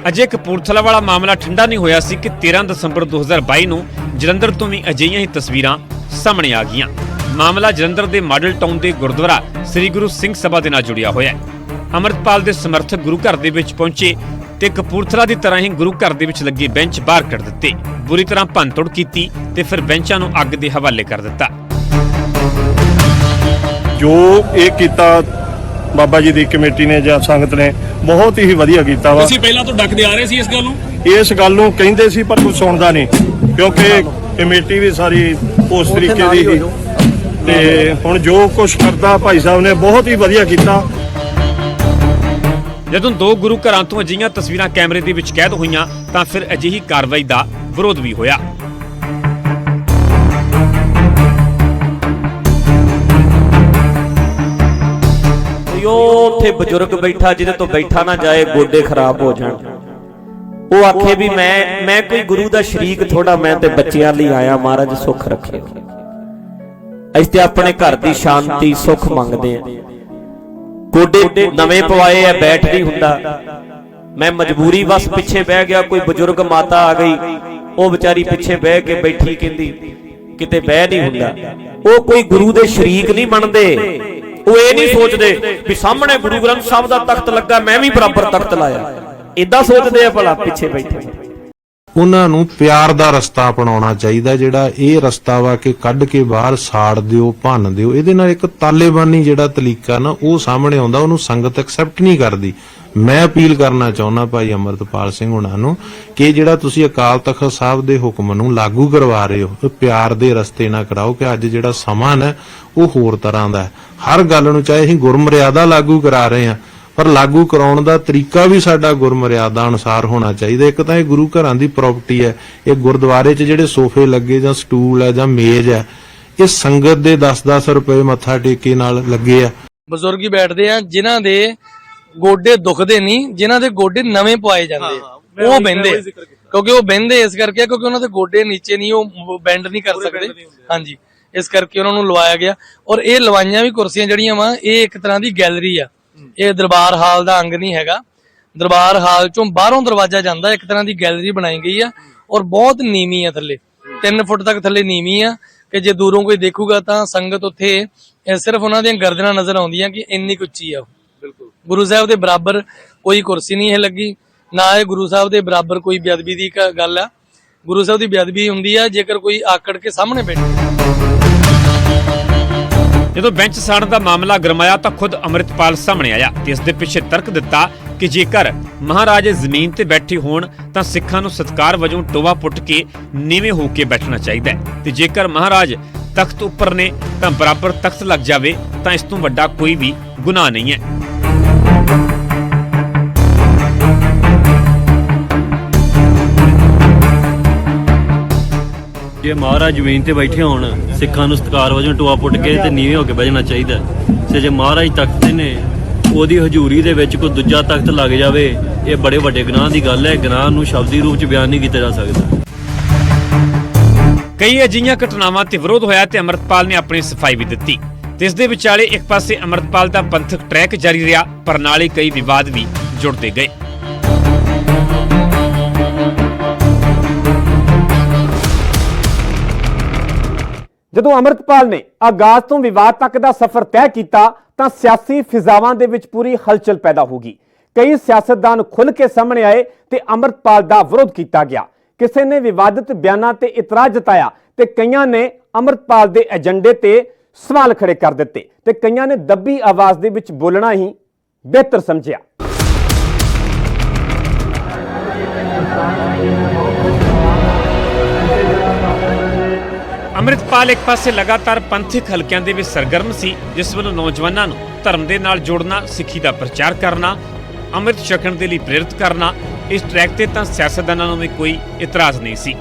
ਅਜੇ ਕਪੂਰਥਲਾ ਵਾਲਾ ਮਾਮਲਾ ਠੰਡਾ ਨਹੀਂ ਹੋਇਆ ਸੀ ਕਿ 13 ਦਸੰਬਰ 2022 ਨੂੰ ਜਲੰਧਰ ਤੋਂ ਵੀ ਅਜਿਹੀਆਂ ਹੀ ਤਸਵੀਰਾਂ ਸਾਹਮਣੇ ਆ ਗਈਆਂ। ਮਾਮਲਾ ਜਲੰਧਰ ਦੇ ਮਾਡਲ ਟਾਊਨ ਦੇ ਗੁਰਦੁਆਰਾ ਸ੍ਰੀ ਗੁਰੂ ਸਿੰਘ ਸਭਾ ਦੇ ਨਾਲ ਜੁੜਿਆ ਹੋਇਆ ਹੈ। ਅੰਮ੍ਰਿਤਪਾਲ ਦੇ ਸਮਰਥਕ ਗੁਰੂ ਘਰ ਦੇ ਵਿੱਚ ਪਹੁੰਚੇ ਤੇ ਗੁਰਦੁਆਰਾ ਸਾਹਿਬ ਦੇ ਵਿੱਚ ਰੱਖੇ ਗਏ ਬੈਂਚ ਬਾਹਰ ਕੱਢ ਦਿੱਤੇ। ਪਹਿਲਾਂ ਬੈਂਚਾਂ ਨੂੰ ਤੋੜਿਆ ਗਿਆ ਤੇ ਫਿਰ ਬੈਂਚਾਂ ਨੂੰ ਅੱਗ ਦੇ ਹਵਾਲੇ ਕਰ ਦਿੱਤਾ। ਤੇ ਕਪੂਰਥਲਾ ਦੀ ਤਰ੍ਹਾਂ ਹੀ ਗੁਰੂ ਘਰ ਦੇ ਵਿੱਚ ਲੱਗੇ ਬੈਂਚ ਬਾਹਰ ਕੱਢ ਦਿੱਤੇ। ਬੁਰੀ ਤਰ੍ਹਾਂ ਭੰਨਤੋੜ ਕੀਤੀ ਤੇ ਫਿਰ ਬੈਂਚਾਂ ਨੂੰ ਅੱਗ ਦੇ ਹਵਾਲੇ ਕਰ ਦਿੱਤਾ। ਜੋ ਇਹ ਕੀਤਾ ਬਾਬਾ ਜੀ ਦੀ ਕਮੇਟੀ ਨੇ ਜਾਂ ਸੰਗਤ ਨੇ ਬਹੁਤ ਹੀ ਵਧੀਆ ਕੀਤਾ ਵਾ। ਤੁਸੀਂ ਪਹਿਲਾਂ ਤੋਂ ਡੱਕਦੇ ਆ ਰਹੇ ਸੀ ਇਸ ਗੱਲ ਨੂੰ ਕਹਿੰਦੇ ਸੀ ਪਰ ਕੋਈ ਸੁਣਦਾ ਨਹੀਂ, ਕਿਉਂਕਿ ਕਮੇਟੀ ਵੀ ਸਾਰੀ ਉਸ ਤਰੀਕੇ ਦੀ ਸੀ। ਤੇ ਹੁਣ ਜੋ ਕੁਝ ਕਰਦਾ ਭਾਈ ਸਾਹਿਬ ਨੇ ਬਹੁਤ ਹੀ ਵਧੀਆ ਕੀਤਾ। ਜਦੋਂ ਦੋ ਗੁਰੂ ਘਰਾਂ ਤੋਂ ਅਜਿਹੀਆਂ ਤਸਵੀਰਾਂ ਕੈਮਰੇ ਦੇ ਵਿੱਚ ਕੈਦ ਹੋਈਆਂ ਤਾਂ ਫਿਰ ਅਜਿਹੀ ਕਾਰਵਾਈ ਦਾ ਵਿਰੋਧ ਵੀ ਹੋਇਆ। ਉੱਥੇ ਬਜ਼ੁਰਗ ਬੈਠਾ ਜਿਹਦੇ ਤੋਂ ਬੈਠਾ ਨਾ ਜਾਏ, ਗੋਡੇ ਖਰਾਬ ਹੋ ਜਾਣ। ਉਹ ਆਖੇ ਵੀ ਮੈਂ ਕੋਈ ਗੁਰੂ ਦਾ ਸ਼ਰੀਕ ਥੋੜਾ, ਮੈਂ ਤੇ ਬੱਚਿਆਂ ਲਈ ਆਇਆ, ਮਹਾਰਾਜ ਸੁੱਖ ਰੱਖੇ। ਅਸੀਂ ਤੇ ਆਪਣੇ ਘਰ ਦੀ ਸ਼ਾਂਤੀ ਸੁੱਖ ਮੰਗਦੇ ਆ। ਗੋਡੇ ਨਵੇਂ ਪਵਾਏ ਆ, ਬੈਠ ਨਹੀਂ ਹੁੰਦਾ। ਮੈਂ ਮਜਬੂਰੀ ਬਸ ਪਿੱਛੇ ਬਹਿ ਗਿਆ। ਕੋਈ ਬਜ਼ੁਰਗ ਮਾਤਾ ਆ ਗਈ, ਉਹ ਵਿਚਾਰੀ ਪਿੱਛੇ ਬਹਿ ਕੇ ਬੈਠੀ, ਕਹਿੰਦੀ ਕਿਤੇ ਬਹਿ ਨਹੀਂ ਹੁੰਦਾ। ਉਹ ਕੋਈ ਗੁਰੂ ਦੇ ਸ਼ਰੀਕ ਨਹੀਂ ਬਣਦੇ। ਉਹ ਇਹ ਨਹੀਂ ਸੋਚਦੇ ਵੀ ਸਾਹਮਣੇ ਗੁਰੂ ਗ੍ਰੰਥ ਸਾਹਿਬ ਦਾ ਤਖਤ ਲੱਗਾ, ਮੈਂ ਵੀ ਬਰਾਬਰ ਤਖਤ ਲਾਇਆ। ਇਦਾਂ ਸੋਚਦੇ ਆ ਭਲਾ ਪਿੱਛੇ ਬੈਠੇ। ਉਹਨਾਂ ਨੂੰ ਪਿਆਰ ਦਾ ਰਸਤਾ ਅਪਣਾਉਣਾ ਚਾਹੀਦਾ। ਜਿਹੜਾ ਇਹ ਰਸਤਾ ਵਾ ਕਿ ਕੱਢ ਕੇ ਬਾਹਰ ਸਾੜ ਦਿਓ, ਭੰਨ ਦਿਓ, ਇਹਦੇ ਨਾਲ ਇੱਕ ਤਾਲੇਬਾਨੀ ਜਿਹੜਾ ਤਰੀਕਾ ਨਾ ਉਹ ਸਾਹਮਣੇ ਆਉਂਦਾ, ਉਹਨੂੰ ਸੰਗਤ ਐਕਸੈਪਟ ਨਹੀਂ ਕਰਦੀ। ਮੈਂ ਅਪੀਲ ਕਰਨਾ ਚਾਹੁੰਦਾ ਭਾਈ ਅਮਰਤਪਾਲ ਸਿੰਘ ਹੁਣਾਂ ਨੂੰ ਕਿ ਜਿਹੜਾ ਤੁਸੀਂ ਅਕਾਲ ਤਖਤ ਸਾਹਿਬ ਦੇ ਹੁਕਮ ਨੂੰ ਲਾਗੂ ਕਰਵਾ ਰਹੇ ਹੋ, ਪਿਆਰ ਦੇ ਰਸਤੇ ਨਾਲ ਕਰਾਓ। ਕਿ ਅੱਜ ਜਿਹੜਾ ਸਮਾਂ ਹੈ ਉਹ ਹੋਰ ਤਰ੍ਹਾਂ ਦਾ ਹੈ। ਹਰ ਗੱਲ ਨੂੰ ਚਾਹੇ ਅਸੀਂ ਗੁਰਮਰਿਆਦਾ ਲਾਗੂ ਕਰਾ ਰਹੇ ਹਾਂ, ਪਰ ਲਾਗੂ ਕਰਾਉਣ ਦਾ ਤਰੀਕਾ ਵੀ ਸਾਡਾ ਗੁਰਮਰਿਆਦਾ ਅਨੁਸਾਰ ਹੋਣਾ ਚਾਹੀਦਾ। ਇੱਕ ਤਾਂ ਇਹ ਗੁਰੂ ਘਰਾਂ ਦੀ ਪ੍ਰਾਪਰਟੀ ਹੈ। ਇਹ ਗੁਰਦੁਆਰੇ 'ਚ ਜਿਹੜੇ ਸੋਫੇ ਲੱਗੇ ਜਾਂ ਸਟੂਲ ਹੈ ਜਾਂ ਮੇਜ਼ ਹੈ, ਇਹ ਸੰਗਤ ਦੇ 10-10 ਰੁਪਏ ਮੱਥਾ ਟੇਕੇ ਨਾਲ ਲੱਗੇ ਆ। ਬਜ਼ੁਰਗ ਹੀ ਬੈਠਦੇ ਆ ਜਿਨ੍ਹਾਂ ਦੇ ਗੋਡੇ ਦੁਖਦੇ ਨਹੀਂ, ਜਿਨ੍ਹਾਂ ਦੇ ਗੋਡੇ ਨਵੇਂ ਪਵਾਏ ਜਾਂਦੇ ਆ, ਉਹ ਬਹਿੰਦੇ। ਕਿਉਂਕਿ ਉਹ ਬਹਿੰਦੇ ਇਸ ਕਰਕੇ ਕਿਉਂਕਿ ਉਹਨਾਂ ਦੇ ਗੋਡੇ ਨੀਚੇ ਨਹੀਂ, ਉਹ ਬੈਂਡ ਨਹੀਂ ਕਰ ਸਕਦੇ। ਹਾਂਜੀ, ਇਸ ਕਰਕੇ ਉਹਨਾਂ ਨੂੰ ਲਵਾਇਆ ਗਿਆ। ਔਰ ਇਹ ਲਵਾਈਆਂ ਵੀ ਕੁਰਸੀਆਂ ਜਿਹੜੀਆਂ ਵਾ, ਇਹ ਇੱਕ ਤਰ੍ਹਾਂ ਦੀ ਗੈਲਰੀ ਆ। ਇਹ ਦਰਬਾਰ ਹਾਲ ਦਾ ਅੰਗ ਨਹੀਂ ਹੈਗਾ। ਦਰਬਾਰ ਹਾਲ ਚੋਂ ਬਾਹਰੋਂ ਦਰਵਾਜ਼ਾ ਜਾਂਦਾ, ਇੱਕ ਤਰ੍ਹਾਂ ਦੀ ਗੈਲਰੀ ਬਣਾਈ ਗਈ ਆ। ਔਰ ਬਹੁਤ ਨੀਵੀਂ ਆ, ਥੱਲੇ 3 ਫੁੱਟ ਤੱਕ ਥੱਲੇ ਨੀਵੀਂ ਆ ਕਿ ਜੇ ਦੂਰੋਂ ਕੋਈ ਦੇਖੂਗਾ ਤਾਂ ਸੰਗਤ ਉੱਥੇ ਸਿਰਫ ਉਹਨਾਂ ਦੀਆਂ ਗਰਦਨਾਂ ਨਜ਼ਰ ਆਉਂਦੀਆਂ ਕਿ ਇੰਨੀ ਕੁ ਉੱਚੀ ਆ। ਗੁਰੂ ਸਾਹਿਬ ਦੇ ਬਰਾਬਰ ਕੋਈ ਕੁਰਸੀ ਨਹੀਂ ਹੈ ਲੱਗੀ, ਨਾ ਇਹ ਗੁਰੂ ਸਾਹਿਬ ਦੇ ਬਰਾਬਰ ਕੋਈ ਬੇਅਦਬੀ ਦੀ ਗੱਲ ਆ। ਗੁਰੂ ਸਾਹਿਬ ਦੀ ਬੇਅਦਬੀ ਹੁੰਦੀ ਆ ਜੇਕਰ ਕੋਈ ਆਕੜ ਕੇ ਸਾਹਮਣੇ ਬੈਠੇ। ਜਦੋਂ ਬੈਂਚ ਸਾੜਨ ਦਾ ਮਾਮਲਾ ਗਰਮਾਇਆ ਤਾਂ ਖੁਦ ਅੰਮ੍ਰਿਤਪਾਲ ਸਾਹਮਣੇ ਆਇਆ ਤੇ ਇਸ ਦੇ ਪਿੱਛੇ ਤਰਕ ਦਿੱਤਾ ਕਿ ਜੇਕਰ ਮਹਾਰਾਜ ਜ਼ਮੀਨ ਤੇ ਬੈਠੇ ਹੋਣ ਤਾਂ ਸਿੱਖਾਂ ਨੂੰ ਸਤਿਕਾਰ ਵਜੋਂ ਟੋਵਾ ਪੁੱਟ ਕੇ ਨੀਵੇਂ ਹੋ ਕੇ ਬੈਠਣਾ ਚਾਹੀਦਾ ਹੈ ਤੇ ਜੇਕਰ ਮਹਾਰਾਜ ਤਖਤ ਉੱਪਰ ਨੇ ਤਾਂ ਬਰਾਬਰ ਤਖਤ ਲੱਗ ਜਾਵੇ ਤਾਂ ਇਸ ਤੋਂ ਵੱਡਾ ਕੋਈ ਵੀ ਗੁਨਾਹ ਨਹੀਂ ਹੈ। ਜੇ ਮਹਾਰਾਜ ਜ਼ਮੀਨ ਤੇ ਬੈਠੇ ਹੋਣ, ਸਿੱਖਾਂ ਨੂੰ ਸਤਿਕਾਰ ਵਜੋਂ ਟੋਆ ਪੁੱਟ ਕੇ ਤੇ ਨੀਵੇਂ ਹੋ ਕੇ ਬਹਿਣਾ ਚਾਹੀਦਾ। ਤੇ ਜੇ ਮਹਾਰਾਜ ਤਖਤ ਤੇ ਨੇ, ਉਹਦੀ ਹਜ਼ੂਰੀ ਦੇ ਵਿੱਚ ਕੋਈ ਦੂਜਾ ਤਖਤ ਲੱਗ ਜਾਵੇ, ਇਹ ਬੜੇ ਵੱਡੇ ਗੁਨਾਹ ਦੀ ਗੱਲ ਹੈ। ਗੁਨਾਹ ਨੂੰ ਸ਼ਬਦੀ ਰੂਪ 'ਚ ਬਿਆਨ ਨਹੀਂ ਕੀਤਾ ਜਾ ਸਕਦਾ। ਕਈ ਅਜਿਹੀਆਂ ਘਟਨਾਵਾਂ ਤੇ ਵਿਰੋਧ ਹੋਇਆ ਤੇ ਅੰਮ੍ਰਿਤਪਾਲ ਨੇ ਆਪਣੀ ਸਫਾਈ ਵੀ ਦਿੱਤੀ ਤੇ ਇਸ ਦੇ ਵਿਚਾਲੇ ਇੱਕ ਪਾਸੇ ਅੰਮ੍ਰਿਤਪਾਲ ਦਾ ਪੰਥਕ ਟਰੈਕ ਜਾਰੀ ਰਿਹਾ, ਪਰ ਨਾਲ ਹੀ ਕਈ ਵਿਵਾਦ ਵੀ ਜੁੜਦੇ ਗਏ। ਜਦੋਂ ਅੰਮ੍ਰਿਤਪਾਲ ਨੇ ਆਗਾਜ਼ ਤੋਂ ਵਿਵਾਦ ਤੱਕ ਦਾ ਸਫ਼ਰ ਤੈਅ ਕੀਤਾ ਤਾਂ ਸਿਆਸੀ ਫਿਜ਼ਾਵਾਂ ਦੇ ਵਿੱਚ ਪੂਰੀ ਹਲਚਲ ਪੈਦਾ ਹੋ ਗਈ। ਕਈ ਸਿਆਸਤਦਾਨ ਖੁੱਲ੍ਹ ਕੇ ਸਾਹਮਣੇ ਆਏ ਤੇ ਅੰਮ੍ਰਿਤਪਾਲ ਦਾ ਵਿਰੋਧ ਕੀਤਾ ਗਿਆ। ਕਿਸੇ ਨੇ ਵਿਵਾਦਿਤ ਬਿਆਨਾਂ ਤੇ ਇਤਰਾਜ਼ ਜਤਾਇਆ ਤੇ ਕਈਆਂ ਨੇ ਅੰਮ੍ਰਿਤਪਾਲ ਦੇ ਏਜੰਡੇ ਤੇ ਸਵਾਲ ਖੜੇ ਕਰ ਦਿੱਤੇ ਤੇ ਕਈਆਂ ਨੇ ਦੱਬੀ ਆਵਾਜ਼ ਦੇ ਵਿੱਚ ਬੋਲਣਾ ਹੀ ਬਿਹਤਰ ਸਮਝਿਆ। ਅੰਮ੍ਰਿਤਪਾਲ ਇੱਕ ਪਾਸੇ ਲਗਾਤਾਰ ਪੰਥਕ ਹਲਕਿਆਂ ਦੇ ਵਿੱਚ ਸਰਗਰਮ ਸੀ, ਜਿਸ ਵੱਲੋਂ ਨੌਜਵਾਨਾਂ ਨੂੰ ਧਰਮ ਦੇ ਨਾਲ ਜੋੜਨਾ, ਸਿੱਖੀ ਦਾ ਪ੍ਰਚਾਰ ਕਰਨਾ, ਅੰਮ੍ਰਿਤ ਛਕਣ ਦੇ ਲਈ ਪ੍ਰੇਰਿਤ ਕਰਨਾ। ਇਸ ਟਰੈਕ ਤੇ ਤਾਂ ਸਿਆਸਤਦਾਨਾਂ ਨੂੰ ਵੀ ਕੋਈ ਇਤਰਾਜ਼ ਨਹੀਂ ਸੀ,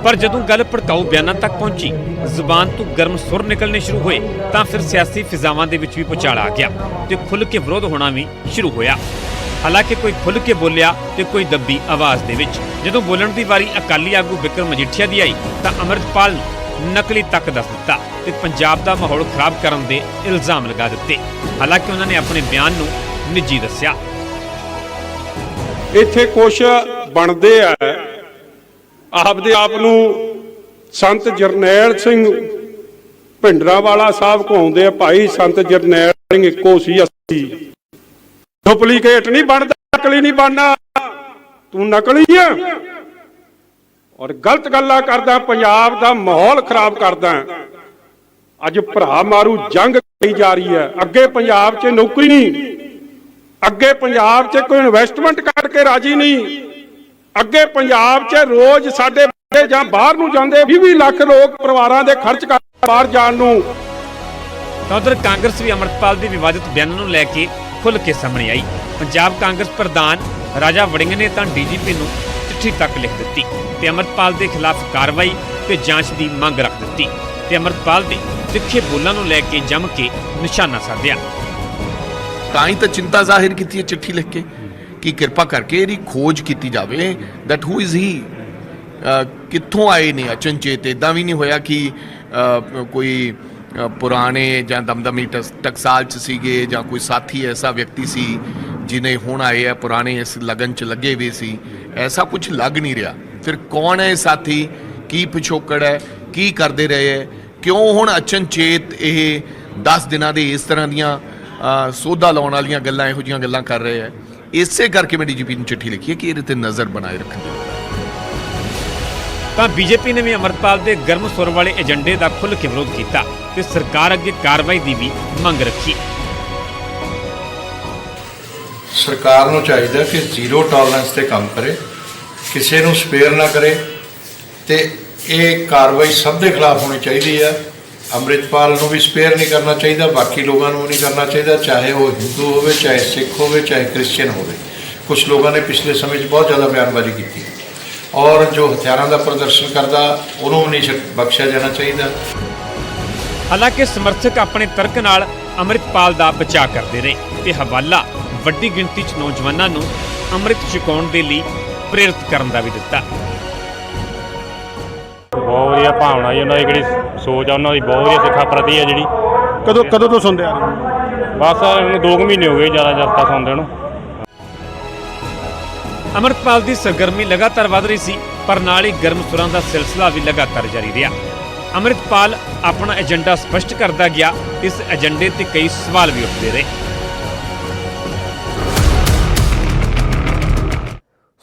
ਪਰ ਜਦੋਂ ਗੱਲ ਭੜਕਾਊ ਬਿਆਨਾਂ ਤੱਕ ਪਹੁੰਚੀ, ਜ਼ੁਬਾਨ ਤੋਂ ਗਰਮ ਸੁਰ ਨਿਕਲਣੇ ਸ਼ੁਰੂ ਹੋਏ ਤਾਂ ਫਿਰ ਸਿਆਸੀ ਫਿਜ਼ਾਵਾਂ ਦੇ ਵਿੱਚ ਵੀ ਭੁਚਾਲ ਆ ਗਿਆ ਤੇ ਖੁੱਲ੍ਹ ਕੇ ਵਿਰੋਧ ਹੋਣਾ ਵੀ ਸ਼ੁਰੂ ਹੋਇਆ। ਹਾਲਾਂਕਿ ਕੋਈ ਖੁੱਲ੍ਹ ਕੇ ਬੋਲਿਆ ਤੇ ਕੋਈ ਦੱਬੀ ਆਵਾਜ਼ ਦੇ ਵਿੱਚ। ਜਦੋਂ ਬੋਲਣ ਦੀ ਵਾਰੀ ਅਕਾਲੀ ਆਗੂ ਬਿਕਰਮ ਮਜੀਠੀਆ ਦੀ ਆਈ ਤਾਂ ਅੰਮ੍ਰਿਤਪਾਲ ਨੂੰ ਨਕਲੀ ਤੱਕ ਦੱਸ ਦਿੱਤਾ ਤੇ ਪੰਜਾਬ ਦਾ ਮਾਹੌਲ ਖਰਾਬ ਕਰਨ ਦੇ ਇਲਜ਼ਾਮ ਲਗਾ ਦਿੱਤੇ। ਹਾਲਾਂਕਿ ਉਹਨਾਂ ਨੇ ਆਪਣੇ ਬਿਆਨ ਨੂੰ ਨਿੱਜੀ ਦੱਸਿਆ। ਇੱਥੇ ਕੁਛ ਬਣਦੇ ਆ, ਆਪਦੇ ਆਪ ਨੂੰ ਸੰਤ ਜਰਨੈਲ ਸਿੰਘ ਭਿੰਡਰਾਵਾਲਾ ਸਾਹਿਬ ਕਹਾਉਂਦੇ ਆ। ਭਾਈ ਸੰਤ ਜਰਨੈਲ ਸਿੰਘ ਇੱਕੋ ਸੀ, ਅਸੀਂ ਡੁਪਲੀਕੇਟ ਨਹੀਂ ਬਣਦਾ, ਨਕਲੀ ਨਹੀਂ ਬਣਨਾ। ਤੂੰ ਨਕਲੀ ਆ ਔਰ ਗਲਤ ਗੱਲਾਂ ਕਰਦਾ, ਪੰਜਾਬ ਦਾ ਮਾਹੌਲ ਖਰਾਬ ਕਰਦਾ। ਅੱਜ ਭਰਾ ਮਾਰੂ ਜੰਗ ਕਰੀ ਜਾ ਰਹੀ ਹੈ। ਅੱਗੇ ਪੰਜਾਬ 'ਚ ਨੌਕਰੀ ਨਹੀਂ, ਅੱਗੇ ਪੰਜਾਬ 'ਚ ਕੋਈ ਇਨਵੈਸਟਮੈਂਟ ਕਰਕੇ ਰਾਜੀ ਨਹੀਂ। ਅੱਗੇ ਪੰਜਾਬ 'ਚ ਰੋਜ਼ ਸਾਡੇ ਬੱਚੇ ਜਾਂ ਬਾਹਰ ਨੂੰ ਜਾਂਦੇ 20 ਲੱਖ ਲੋਕ ਪਰਿਵਾਰਾਂ ਦੇ ਖਰਚ ਕਰ ਬਾਹਰ ਜਾਣ ਨੂੰ। ਤਾਂ ਉਧਰ ਕਾਂਗਰਸ ਵੀ ਅੰਮ੍ਰਿਤਪਾਲ ਦੇ ਵਿਵਾਦਿਤ ਬਿਆਨਾਂ ਨੂੰ ਲੈ ਕੇ ਖੁੱਲ੍ਹ ਕੇ ਸਾਹਮਣੇ ਆਈ। ਪੰਜਾਬ ਕਾਂਗਰਸ ਪ੍ਰਧਾਨ ਰਾਜਾ ਵੜਿੰਗ ਨੇ ਤਾਂ ਡੀਜੀਪੀ ਨੂੰ ਚਿੱਠੀ ਤੱਕ ਲਿਖ ਦਿੱਤੀ ਤੇ ਅੰਮ੍ਰਿਤਪਾਲ ਦੇ ਖਿਲਾਫ ਕਾਰਵਾਈ ਤੇ ਜਾਂਚ ਦੀ ਮੰਗ ਰੱਖ ਦਿੱਤੀ ਤੇ ਅੰਮ੍ਰਿਤਪਾਲ ਦੇ ਤਿੱਖੇ ਬੋਲਾਂ ਨੂੰ ਲੈ ਕੇ ਜੰਮ ਕੇ ਨਿਸ਼ਾਨਾ ਸਾਧਿਆ। ਤਾਂ ਹੀ ਤਾਂ ਚਿੰਤਾ ਜ਼ਾਹਿਰ ਕੀਤੀ ਹੈ ਚਿੱਠੀ ਲਿਖ ਕੇ ਕਿ ਕਿਰਪਾ ਕਰਕੇ ਇਹਦੀ ਖੋਜ ਕੀਤੀ ਜਾਵੇ ਦੈਟ ਹੂ ਇਜ਼ ਹੀ, ਕਿੱਥੋਂ ਆਏ ਨੇ ਅਚਨਚੇਤ। ਇੱਦਾਂ ਵੀ ਨਹੀਂ ਹੋਇਆ ਕਿ ਕੋਈ ਪੁਰਾਣੇ ਜਾਂ ਦਮਦਮੀ ਟਕਸਾਲ 'ਚ ਸੀਗੇ ਜਾਂ ਕੋਈ ਸਾਥੀ ਐਸਾ ਵਿਅਕਤੀ ਸੀ ਜਿਹਨੇ ਹੁਣ ਆਏ ਆ, ਪੁਰਾਣੇ ਇਸ ਲਗਨ 'ਚ ਲੱਗੇ ਹੋਏ ਸੀ, ਐਸਾ ਕੁਝ ਲੱਗ ਨਹੀਂ ਰਿਹਾ। ਫਿਰ ਕੌਣ ਹੈ ਇਹ ਸਾਥੀ, ਕੀ ਪਿਛੋਕੜ ਹੈ, ਕੀ ਕਰਦੇ ਰਹੇ ਹੈ, ਕਿਉਂ ਹੁਣ ਅਚਨਚੇਤ ਇਹ 10 ਦਿਨਾਂ ਦੇ ਇਸ ਤਰ੍ਹਾਂ ਦੀਆਂ ਸੋਧਾ ਲਾਉਣ ਵਾਲੀਆਂ ਗੱਲਾਂ, ਇਹੋ ਜਿਹੀਆਂ ਗੱਲਾਂ ਕਰ ਰਹੇ ਹੈ। ਇਸੇ ਕਰਕੇ ਮੈਂ ਡੀਜੀਪੀ ਨੂੰ ਚਿੱਠੀ ਲਿਖੀ ਹੈ ਕਿ ਇਹਦੇ ਤੇ ਨਜ਼ਰ ਬਣਾਏ ਰੱਖਣ ਦੀ ਲੋੜ ਹੈ। ਤਾਂ ਬੀਜੇਪੀ ਨੇ ਵੀ ਅੰਮ੍ਰਿਤਪਾਲ ਦੇ ਗਰਮ ਸੁਰ ਵਾਲੇ ਏਜੰਡੇ ਦਾ ਖੁੱਲ੍ਹ ਕੇ ਵਿਰੋਧ ਕੀਤਾ ਤੇ ਸਰਕਾਰ ਅੱਗੇ ਕਾਰਵਾਈ ਦੀ ਵੀ ਮੰਗ ਰੱਖੀ। ਸਰਕਾਰ ਨੂੰ ਚਾਹੀਦਾ ਕਿ ਜ਼ੀਰੋ ਟੋਲਰੈਂਸ ਤੇ ਕੰਮ ਕਰੇ, ਕਿਸੇ ਨੂੰ ਸਪੇਅਰ ਨਾ ਕਰੇ ਤੇ ਇਹ ਕਾਰਵਾਈ ਸਭ ਦੇ ਖਿਲਾਫ ਹੋਣੀ ਚਾਹੀਦੀ ਹੈ। ਅੰਮ੍ਰਿਤਪਾਲ ਨੂੰ ਵੀ ਸਪੇਅਰ ਨਹੀਂ ਕਰਨਾ ਚਾਹੀਦਾ, ਬਾਕੀ ਲੋਕਾਂ ਨੂੰ ਨਹੀਂ ਕਰਨਾ ਚਾਹੀਦਾ, ਚਾਹੇ ਉਹ ਹਿੰਦੂ ਹੋਵੇ, ਚਾਹੇ ਸਿੱਖ ਹੋਵੇ, ਚਾਹੇ ਕ੍ਰਿਸਚੀਅਨ ਹੋਵੇ। ਕੁਝ ਲੋਕਾਂ ਨੇ ਪਿਛਲੇ ਸਮੇਂ 'ਚ ਬਹੁਤ ਜ਼ਿਆਦਾ ਬਿਆਨਬਾਜ਼ੀ ਕੀਤੀ ਔਰ ਜੋ ਹਥਿਆਰਾਂ ਦਾ ਪ੍ਰਦਰਸ਼ਨ ਕਰਦਾ ਉਹਨੂੰ ਵੀ ਨਹੀਂ ਬਖਸ਼ਿਆ ਜਾਣਾ ਚਾਹੀਦਾ। ਹਾਲਾਂਕਿ ਸਮਰਥਕ ਆਪਣੇ ਤਰਕ ਨਾਲ ਅੰਮ੍ਰਿਤਪਾਲ ਦਾ ਬਚਾਅ ਕਰਦੇ ਰਹੇ ਤੇ ਹਵਾਲਾ ਵੱਡੀ ਗਿਣਤੀ 'ਚ ਨੌਜਵਾਨਾਂ ਨੂੰ ਅੰਮ੍ਰਿਤ ਛਕਾਉਣ ਦੇ ਲਈ ਪ੍ਰੇਰਿਤ ਕਰਨ ਦਾ ਵੀ ਦਿੱਤਾ। ਬਹੁਤ ਵਧੀਆ ਭਾਵਨਾ ਜੀ, ਉਹਨਾਂ ਦੀ ਜਿਹੜੀ ਸੋਚ ਆ ਉਹਨਾਂ ਦੀ ਬਹੁਤ ਵਧੀਆ ਸਿੱਖਾਂ ਪ੍ਰਤੀ ਹੈ ਜਿਹੜੀ। ਕਦੋਂ ਤੋਂ ਸੁਣਦੇ ਆ ਰਹੇ? ਬਸ ਇਹਨੂੰ 2 ਮਹੀਨੇ ਹੋ ਗਏ ਜ਼ਿਆਦਾ ਤਾਂ ਸੁਣਦੇ ਨੂੰ। ਅੰਮ੍ਰਿਤਪਾਲ ਦੀ ਸਰਗਰਮੀ ਲਗਾਤਾਰ ਵਧ ਰਹੀ ਸੀ ਪਰ ਨਾਲ ਹੀ ਗਰਮ ਸੁਰਾਂ ਦਾ ਸਿਲਸਿਲਾ ਵੀ ਲਗਾਤਾਰ ਜਾਰੀ ਰਿਹਾ। ਅੰਮ੍ਰਿਤਪਾਲ ਆਪਣਾ ਏਜੰਡਾ ਸਪਸ਼ਟ ਕਰਦਾ ਗਿਆ, ਇਸ ਏਜੰਡੇ ਤੇ ਕਈ ਸਵਾਲ ਵੀ ਉੱਠਦੇ ਰਹੇ।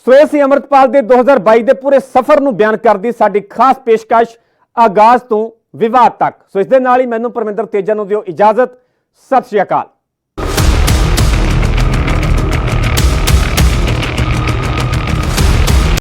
ਸੋ ਇਹ ਸੀ ਅੰਮ੍ਰਿਤਪਾਲ ਦੇ 2022 ਦੇ ਪੂਰੇ ਸਫ਼ਰ ਨੂੰ ਬਿਆਨ ਕਰਦੀ ਸਾਡੀ ਖਾਸ ਪੇਸ਼ਕਸ਼ ਆਗਾਜ਼ ਤੋਂ ਵਿਵਾਦ ਤੱਕ। ਸੋ ਇਸ ਦੇ ਨਾਲ ਹੀ ਮੈਨੂੰ ਪਰਮਿੰਦਰ ਤੇਜਾ ਨੂੰ ਦਿਓ ਇਜਾਜ਼ਤ। ਸਤਿ ਸ਼੍ਰੀ ਅਕਾਲ।